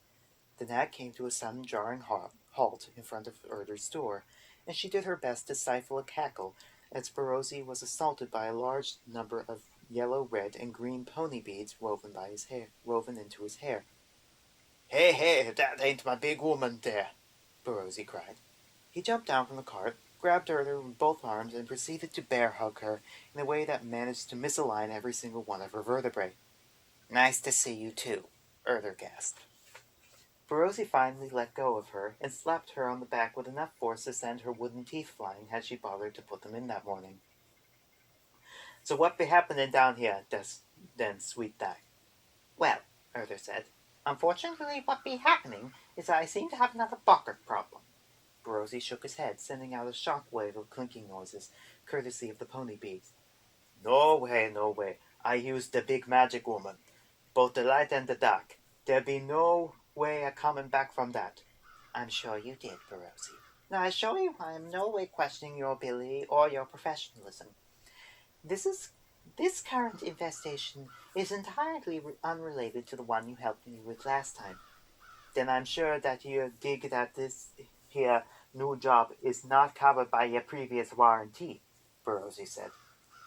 The nag came to a sudden jarring halt in front of Urdhr's door, and she did her best to stifle a cackle as Barozzi was assaulted by a large number of yellow, red, and green pony beads woven into his hair. "Hey, hey, that ain't my big woman there," Barozzi cried. He jumped down from the cart, grabbed Urdhr with both arms, and proceeded to bear hug her in a way that managed to misalign every single one of her vertebrae. "Nice to see you, too," Urdhr gasped. Barozzi finally let go of her and slapped her on the back with enough force to send her wooden teeth flying had she bothered to put them in that morning. "So what be happening down here, then, sweet thing?" "Well," Urdhr said, "unfortunately what be happening is that I seem to have another boggart problem." Barozzi shook his head, sending out a shock wave of clinking noises, courtesy of the pony beads. "No way, no way. I used the big magic woman. Both the light and the dark. There be no way a coming back from that." "I'm sure you did, Barozzi. Now I assure you I am no way questioning your ability or your professionalism. This current infestation is entirely unrelated to the one you helped me with last time." "Then I'm sure that you dig that this here new job is not covered by your previous warranty," Barozzi said.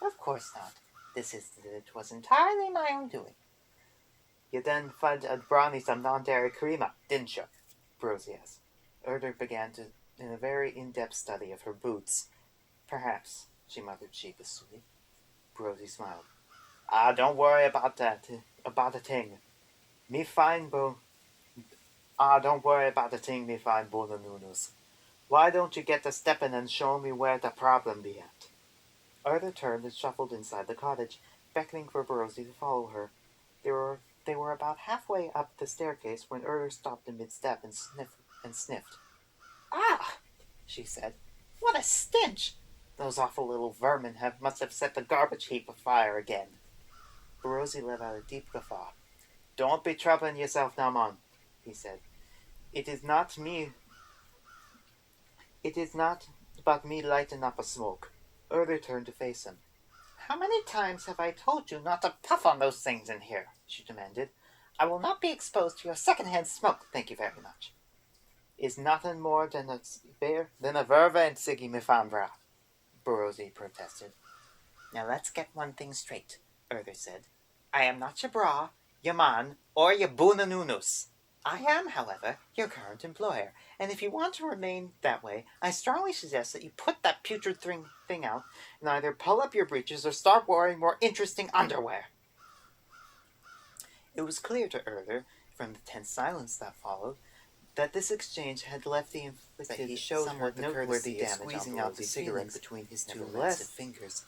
"Of course not. It was entirely my own doing." "You then fed a brownie some non-dairy creamer, didn't you?" Barozzi asked. Urdhr began in a very in-depth study of her boots. "Perhaps," she muttered sheepishly. Barozzi smiled. Don't worry about a thing. Me fine, don't worry about a thing, me fine, Bonanunus. Why don't you get to stepping and show me where the problem be at?" Urdhr turned and shuffled inside the cottage, beckoning for Barozzi to follow her. They were about halfway up the staircase when Urdhr stopped in mid-step and sniffed. "Ah!" she said. "What a stench! Those awful little vermin must have set the garbage heap afire again." Barozzi let out a deep guffaw. "Don't be troubling yourself now, Mon," he said. It is not but me lighting up a smoke." Urdhr turned to face him. "How many times have I told you not to puff on those things in here?" she demanded. "I will not be exposed to your second-hand smoke, thank you very much." "Is nothing more than a verva and siggy, me fanvra," Barozzi protested. "Now let's get one thing straight," Urdhr said. "I am not your bra, your man, or your bunanunus. I am, however, your current employer, and if you want to remain that way, I strongly suggest that you put that putrid thing out and either pull up your breeches or start wearing more interesting underwear." It was clear to Urdhr, from the tense silence that followed, that this exchange had left the inflicted He showed somewhat her the noteworthy courtesy of damage squeezing on out the Barozi's cigarette feelings between his two nevertheless. massive fingers.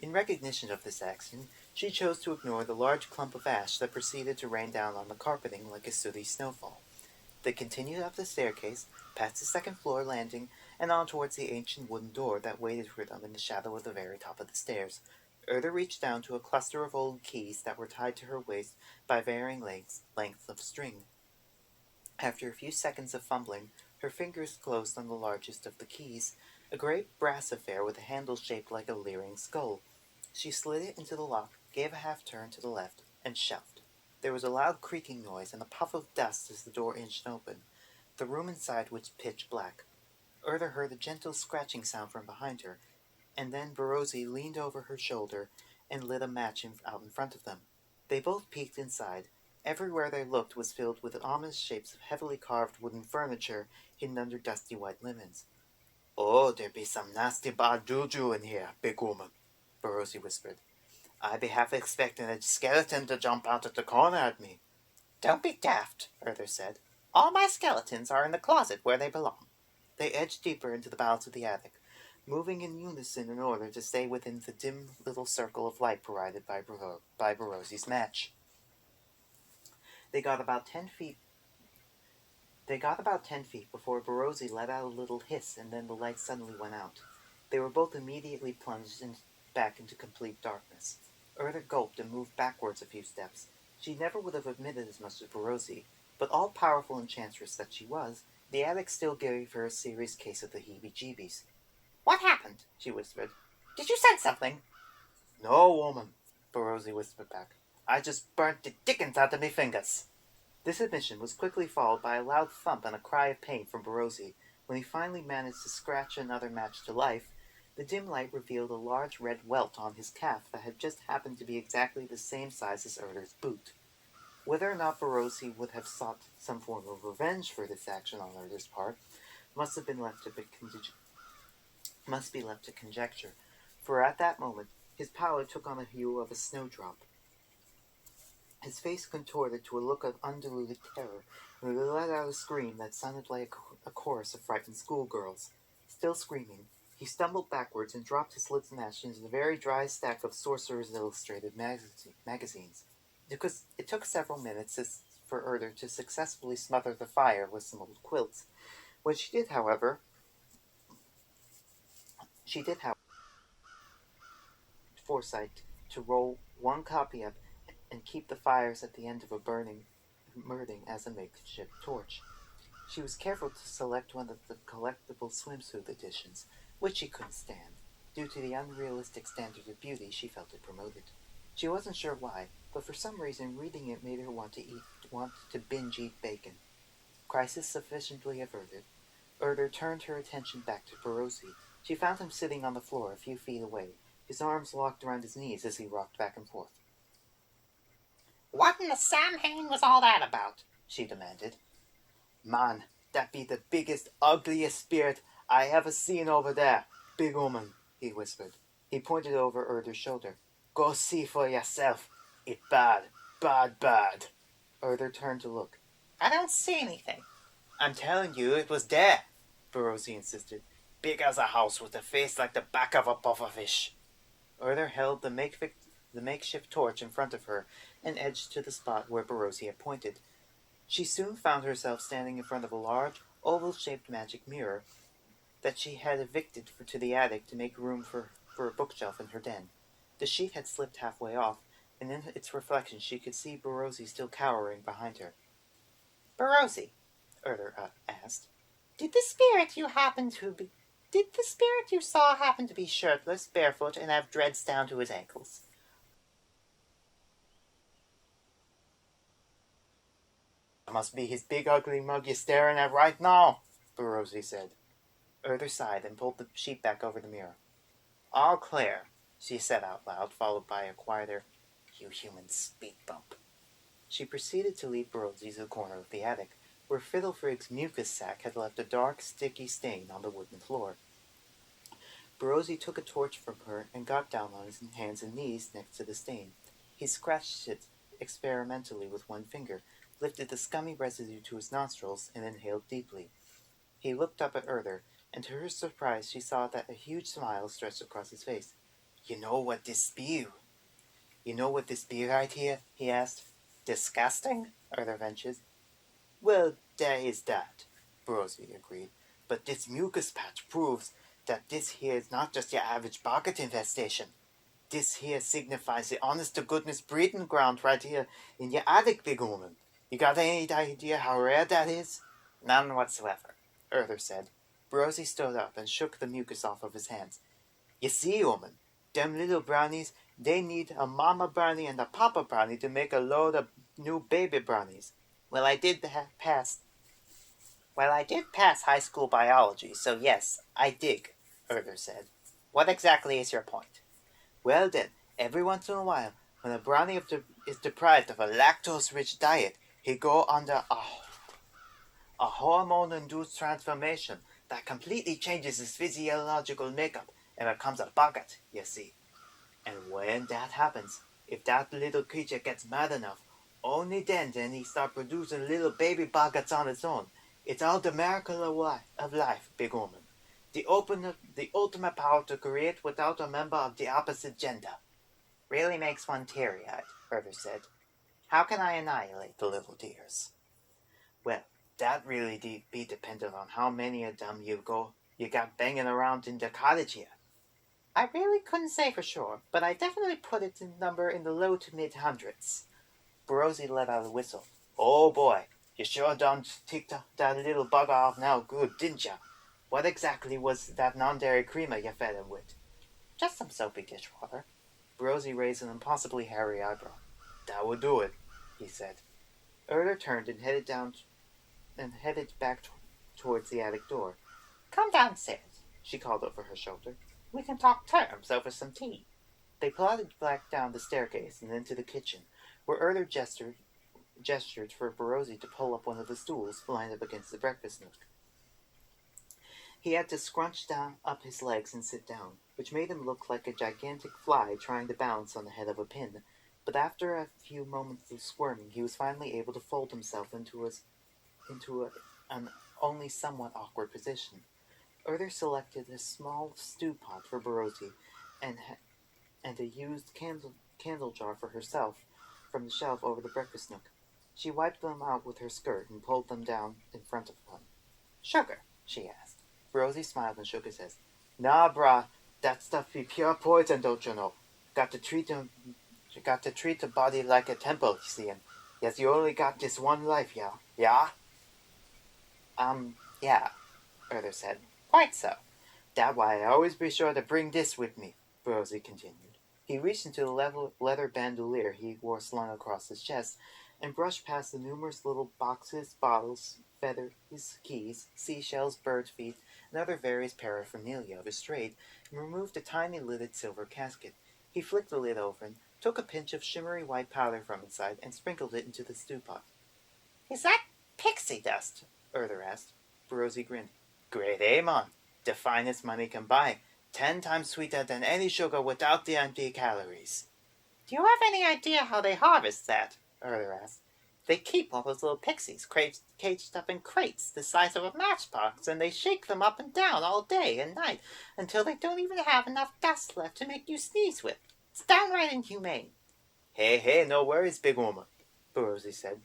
In recognition of this action, she chose to ignore the large clump of ash that proceeded to rain down on the carpeting like a sooty snowfall. They continued up the staircase, past the second-floor landing, and on towards the ancient wooden door that waited for them in the shadow of the very top of the stairs. Urdhr reached down to a cluster of old keys that were tied to her waist by varying lengths of string. After a few seconds of fumbling, her fingers closed on the largest of the keys, a great brass affair with a handle shaped like a leering skull. She slid it into the lock, gave a half-turn to the left, and shoved. There was a loud creaking noise and a puff of dust as the door inched open. The room inside was pitch black. Urdhr heard a gentle scratching sound from behind her, and then Barozzi leaned over her shoulder and lit a match out in front of them. They both peeked inside. Everywhere they looked was filled with ominous shapes of heavily carved wooden furniture hidden under dusty white linens. "Oh, there be some nasty bad juju in here, big woman," Barosi whispered. "I be half expecting a skeleton to jump out of the corner at me." "Don't be daft," Urdhr said. "All my skeletons are in the closet where they belong." They edged deeper into the bowels of the attic, moving in unison in order to stay within the dim little circle of light provided by Barosi's match. They got about 10 feet before Barosi let out a little hiss, and then the light suddenly went out. They were both immediately plunged back into complete darkness. Urdhr gulped and moved backwards a few steps. She never would have admitted as much to Barosi, but all-powerful enchantress that she was, the attic still gave her a serious case of the heebie-jeebies. "What happened?" she whispered. "Did you sense something?" "No, woman," Barosi whispered back. "I just burnt the dickens out of me fingers." This admission was quickly followed by a loud thump and a cry of pain from Barosi. When he finally managed to scratch another match to life, the dim light revealed a large red welt on his calf that had just happened to be exactly the same size as Urdhr's boot. Whether or not Barosi would have sought some form of revenge for this action on Urdhr's part must be left to conjecture, for at that moment his pallor took on the hue of a snowdrop. His face contorted to a look of undiluted terror, and he let out a scream that sounded like a chorus of frightened schoolgirls. Still screaming, he stumbled backwards and dropped his lit match into the very dry stack of Sorcerer's Illustrated magazines. It took several minutes for Urdhr to successfully smother the fire with some old quilts. When she did, however, foresight to roll one copy up and keep the fires at the end of a burning as a makeshift torch. She was careful to select one of the collectible swimsuit editions, which she couldn't stand. Due to the unrealistic standard of beauty she felt it promoted. She wasn't sure why, but for some reason reading it made her want to binge eat bacon. Crisis sufficiently averted, Urdhr turned her attention back to Barosi. She found him sitting on the floor a few feet away, his arms locked around his knees as he rocked back and forth. "What in the Samhain was all that about?" she demanded. "Man, that be the biggest, ugliest spirit I ever seen over there, big woman," he whispered. He pointed over Urdhr's shoulder. "Go see for yourself. It bad, bad, bad." Urdhr turned to look. "I don't see anything." "I'm telling you, it was there," Barosi insisted. "Big as a house with a face like the back of a pufferfish." Urdhr held the makeshift torch in front of her and edged to the spot where Barosi had pointed. She soon found herself standing in front of a large, oval-shaped magic mirror that she had evicted to the attic to make room for a bookshelf in her den. The sheet had slipped halfway off, and in its reflection she could see Barosi still cowering behind her. "Barosi," Urdhr asked, Did the spirit you saw happen to be shirtless, barefoot, and have dreads down to his ankles?" "That must be his big ugly mug you're staring at right now," Barosi said. Urdhr sighed and pulled the sheet back over the mirror. "All clear," she said out loud, followed by a quieter, "You human speed bump." She proceeded to lead Barosi to the corner of the attic, where Fiddlefrig's mucus sac had left a dark, sticky stain on the wooden floor. Barosi took a torch from her and got down on his hands and knees next to the stain. He scratched it experimentally with one finger, lifted the scummy residue to his nostrils, and inhaled deeply. He looked up at Urdhr, and to her surprise she saw that a huge smile stretched across his face. You know what this be right here?" he asked. "Disgusting?" Urdhr ventured. "Well, there is that," Barosi agreed. "But this mucus patch proves that this here is not just your average boggart infestation. This here signifies the honest-to-goodness breeding ground right here in your attic, big woman. You got any idea how rare that is?" "None whatsoever," Urdhr said. Barosi stood up and shook the mucus off of his hands. "You see, woman, them little brownies, they need a mama brownie and a papa brownie to make a load of new baby brownies. Well, I did pass high school biology, so yes, I dig," Urdhr said. "What exactly is your point?" Well then, every once in a while, When a brownie is deprived of a lactose-rich diet, he go under a hormone-induced transformation that completely changes his physiological makeup and becomes a boggart, you see. And when that happens, if that little creature gets mad enough, only then he start producing little baby boggarts on its own. It's all the miracle of life, big woman. The ultimate power to create without a member of the opposite gender. Really makes one teary-eyed, Urdhr said. How can I annihilate the little dears? Well, that really be dependent on how many of them you got banging around in the cottage here. I really couldn't say for sure, but I definitely put its number in the low to mid hundreds. Borozzi let out a whistle. Oh boy, you sure done ticked that little bugger off now good, didn't ya? What exactly was that non-dairy creamer you fed him with? Just some soapy dishwater. Borozzi raised an impossibly hairy eyebrow. That would do it, he said. Urdhr turned and headed back towards the attic door. Come downstairs, she called over her shoulder. We can talk terms over some tea. They plodded back down the staircase and into the kitchen, where Urdhr gestured for Borozzi to pull up one of the stools lined up against the breakfast nook. He had to scrunch up his legs and sit down, which made him look like a gigantic fly trying to balance on the head of a pin. But after a few moments of squirming, he was finally able to fold himself into an only somewhat awkward position. Urdhr selected a small stew pot for Borozzi and a used candle jar for herself from the shelf over the breakfast nook. She wiped them out with her skirt and pulled them down in front of them. Sugar? She asked. Borozzi smiled and shook his head. Nah, brah, that stuff be pure poison, don't you know? Got to treat the body like a temple, you see, and yes, you only got this one life, yeah? Yeah? Yeah, Urdhr said. Quite so. That why I always be sure to bring this with me, Borozzi continued. He reached into the leather bandolier he wore slung across his chest and brushed past the numerous little boxes, bottles, feathers, keys, seashells, bird feet, and other various paraphernalia of his trade, and removed a tiny lidded silver casket. He flicked the lid open, took a pinch of shimmery white powder from inside, and sprinkled it into the stew pot. Is that pixie dust? Urdhr asked. Borozzi grinned. Great Amon, the finest money can buy, 10 times sweeter than any sugar without the empty calories. Do you have any idea how they harvest that? Urdhr asked. They keep all those little pixies caged up in crates the size of a matchbox, and they shake them up and down all day and night until they don't even have enough dust left to make you sneeze with. It's downright inhumane. Hey, no worries, big woman, Borozzi said.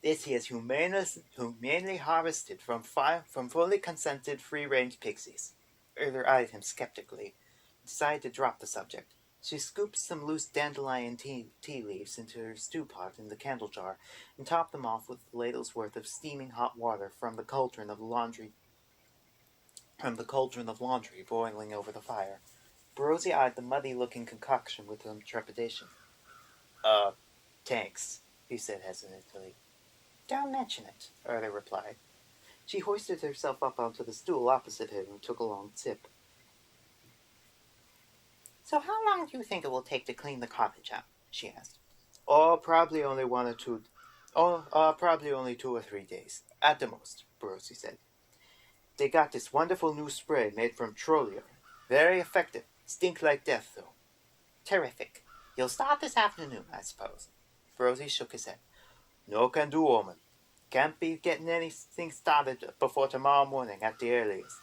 This he is humanely harvested from fully consented free-range pixies. Urdhr eyed him skeptically, decided to drop the subject. She scooped some loose dandelion tea leaves into her stew pot in the candle jar and topped them off with a ladle's worth of steaming hot water from the cauldron of laundry boiling over the fire. Borozzi eyed the muddy-looking concoction with some trepidation. Thanks, he said hesitantly. Don't mention it, Urdhr replied. She hoisted herself up onto the stool opposite him and took a long sip. So how long do you think it will take to clean the cottage out? She asked. Probably only 2 or 3 days, at the most, Borozzi said. They got this wonderful new spray made from trolley oil. Very effective. Stink like death, though. Terrific. You'll start this afternoon, I suppose. Borozzi shook his head. No can do, woman. Can't be getting anything started before tomorrow morning at the earliest.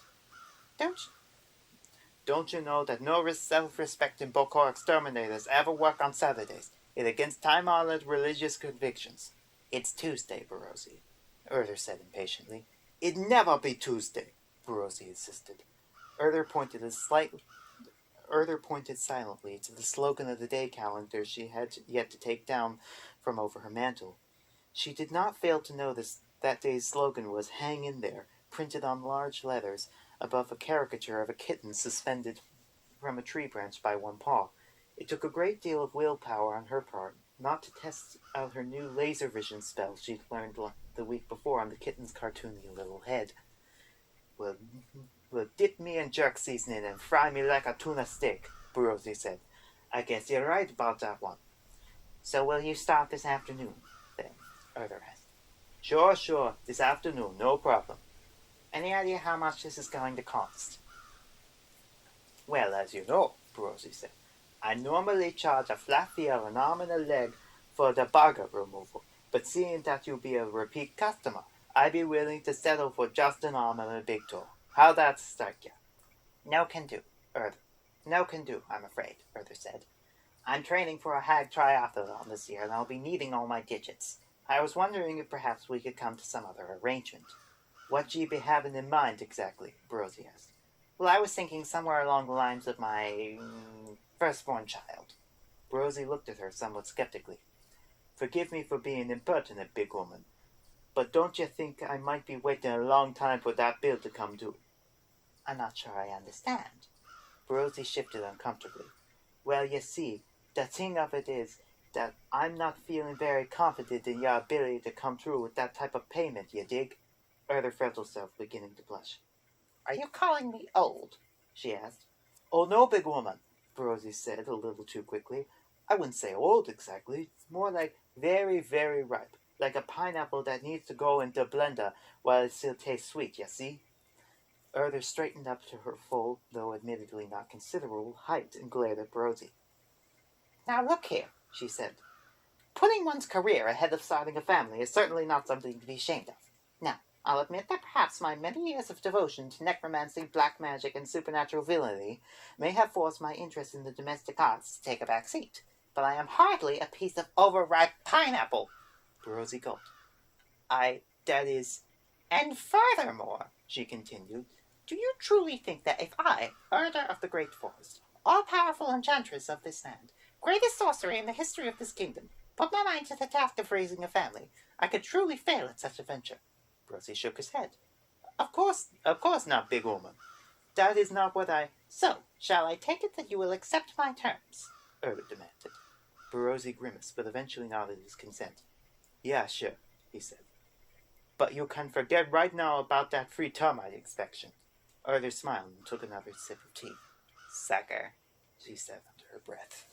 Don't you know that no self-respecting boggart exterminators ever work on Saturdays? It's against time-honored religious convictions. It's Tuesday, Borozzi, Urdhr said impatiently. It'd never be Tuesday, Borozzi insisted. Urdhr pointed silently to the slogan of the day calendar she had yet to take down from over her mantle. She did not fail to notice that day's slogan was "Hang in there," printed on large letters above a caricature of a kitten suspended from a tree branch by one paw. It took a great deal of willpower on her part not to test out her new laser vision spell she'd learned the week before on the kitten's cartoony little head. Well, dip me in jerk seasoning and fry me like a tuna steak, Borozzi said. I guess you're right about that one. So will you start this afternoon, then? Urdhr asked. Sure. This afternoon, no problem. Any idea how much this is going to cost? Well, as you know, Brosy said, I normally charge a flat fee of an arm and a leg for the boggart removal, but seeing that you'll be a repeat customer, I'd be willing to settle for just an arm and a big toe. How'd that strike you? No can do, Urdhr. No can do, I'm afraid, Urdhr said. I'm training for a hag triathlon this year, and I'll be needing all my digits. I was wondering if perhaps we could come to some other arrangement. What ye be having in mind exactly? Brosy asked. Well, I was thinking somewhere along the lines of my firstborn child. Brosy looked at her somewhat skeptically. Forgive me for being impertinent, big woman, but don't you think I might be waiting a long time for that bill to come due? I'm not sure I understand. Brosy shifted uncomfortably. Well, you see, the thing of it is that I'm not feeling very confident in your ability to come through with that type of payment, you dig? Urdhr felt herself beginning to blush. Are you calling me old? She asked. Oh, no, big woman, Brosy said a little too quickly. I wouldn't say old exactly. It's more like very, very ripe. Like a pineapple that needs to go into a blender while it still tastes sweet, you see? Urdhr straightened up to her full, though admittedly not considerable, height and glared at Brosy. Now look here, she said. Putting one's career ahead of starting a family is certainly not something to be ashamed of. Now, I'll admit that perhaps my many years of devotion to necromancy, black magic, and supernatural villainy may have forced my interest in the domestic arts to take a back seat, but I am hardly a piece of overripe pineapple. Brosy gulped. That is... And furthermore, she continued, do you truly think that if I, Urdhr of the Great Forest, all-powerful enchantress of this land, greatest sorcerer in the history of this kingdom, put my mind to the task of raising a family, I could truly fail at such a venture? Brosy shook his head. Of course not, big woman. That is not what I... So, shall I take it that you will accept my terms? Urdhr demanded. Brosy grimaced, but eventually nodded his consent. Yeah, sure, he said. But you can forget right now about that free termite inspection. Urdhr smiled and took another sip of tea. Sucker, she said under her breath.